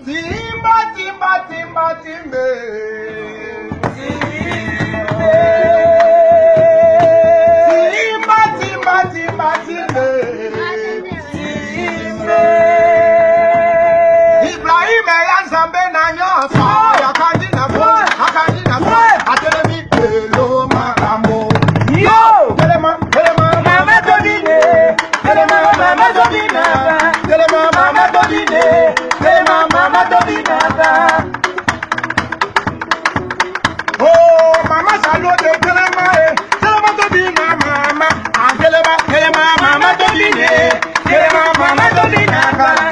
Timba, timba, timba, timbe. Timba, timba, timba, timbe. Ibrahim Zambe na nyosa. Yakandi na bo, akandi na bo. Atelemi pelo maramo. Yo, telema, mama dobine. Telema, mama dobina. Telema, mama dobine. Telema, mama dobina. Oh, mama salute telema, telema dobina mama. Telema, mama dobine. Telema, mama dobina.